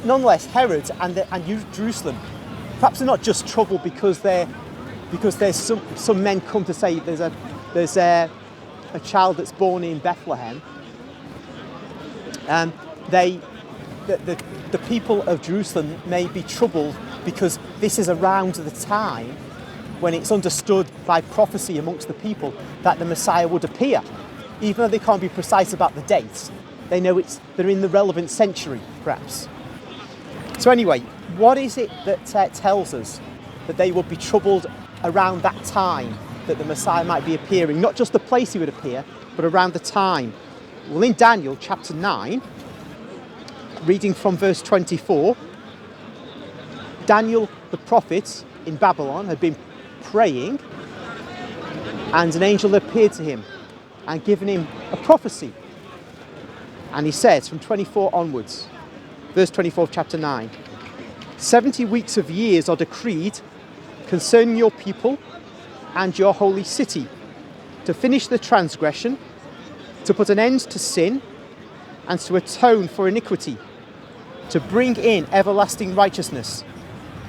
nonetheless, Herod and Jerusalem, perhaps they're not just troubled because there's some men come to say there's a child that's born in Bethlehem. The people of Jerusalem may be troubled because this is around the time when it's understood by prophecy amongst the people that the Messiah would appear. Even though they can't be precise about the date, they know they're in the relevant century, perhaps. So anyway, what is it that tells us that they would be troubled around that time that the Messiah might be appearing? Not just the place he would appear, but around the time. Well, in Daniel chapter 9, reading from verse 24, Daniel the prophet in Babylon had been praying, and an angel appeared to him and given him a prophecy. And he says, from 24 onwards, verse 24 of chapter 9, 70 weeks of years are decreed concerning your people and your holy city, to finish the transgression, to put an end to sin, and to atone for iniquity, to bring in everlasting righteousness,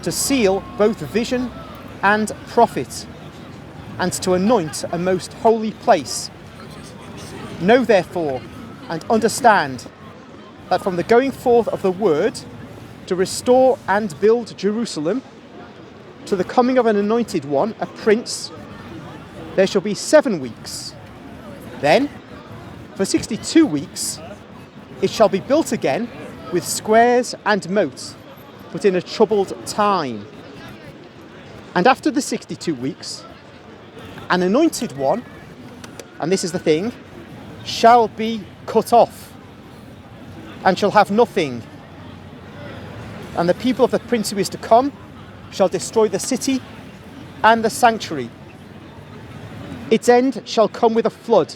to seal both vision and prophet, and to anoint a most holy place. Know therefore and understand that from the going forth of the word to restore and build Jerusalem to the coming of an anointed one, a prince, there shall be 7 weeks. Then, for 62 weeks, it shall be built again with squares and moats, but in a troubled time. And after the 62 weeks, an anointed one, and this is the thing, shall be cut off, and shall have nothing. And the people of the prince who is to come shall destroy the city and the sanctuary. Its end shall come with a flood,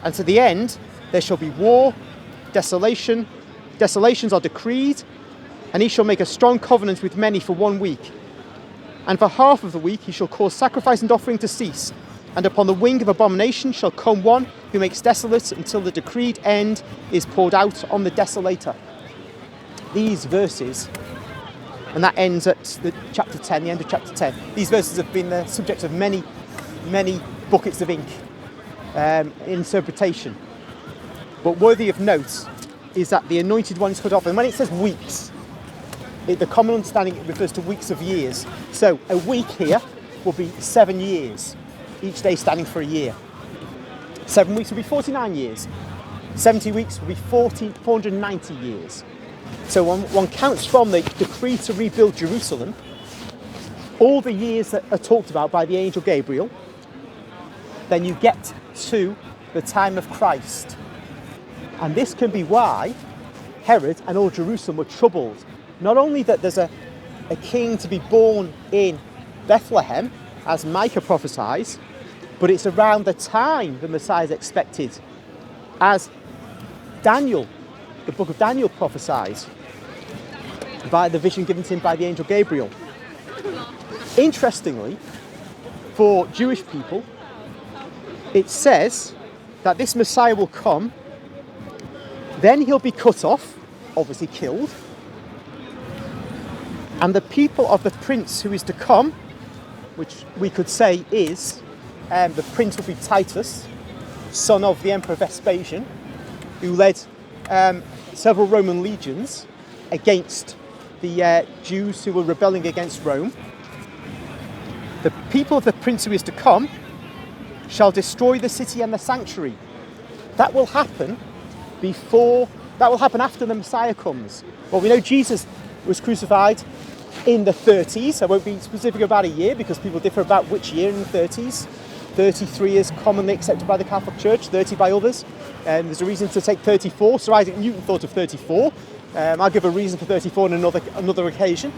and to the end there shall be war, desolation. Desolations are decreed, and he shall make a strong covenant with many for 1 week. And for half of the week he shall cause sacrifice and offering to cease. And upon the wing of abomination shall come one who makes desolate until the decreed end is poured out on the desolator. These verses, and that ends at chapter 10, the end of chapter 10. These verses have been the subject of many buckets of ink interpretation. But worthy of note is that the anointed one is cut off. And when it says weeks, the common understanding refers to weeks of years. So a week here will be 7 years, each day standing for a year. 7 weeks will be 49 years. 70 weeks will be 490 years. So one counts from the decree to rebuild Jerusalem, all the years that are talked about by the angel Gabriel, then you get to the time of Christ. And this can be why Herod and all Jerusalem were troubled. Not only that there's a king to be born in Bethlehem, as Micah prophesies, but it's around the time the Messiah is expected, as Daniel, the book of Daniel prophesies, by the vision given to him by the angel Gabriel. Interestingly, for Jewish people, it says that this Messiah will come, then he'll be cut off, obviously killed, and the people of the prince who is to come, which we could say is, the prince will be Titus, son of the Emperor Vespasian, who led several Roman legions against the Jews who were rebelling against Rome. The people of the prince who is to come shall destroy the city and the sanctuary. That will happen after the Messiah comes. Well, we know Jesus was crucified in the 30s. I won't be specific about a year because people differ about which year in the 30s. 33 is commonly accepted by the Catholic Church, 30 by others. There's a reason to take 34. Sir Isaac Newton thought of 34. I'll give a reason for 34 on another occasion.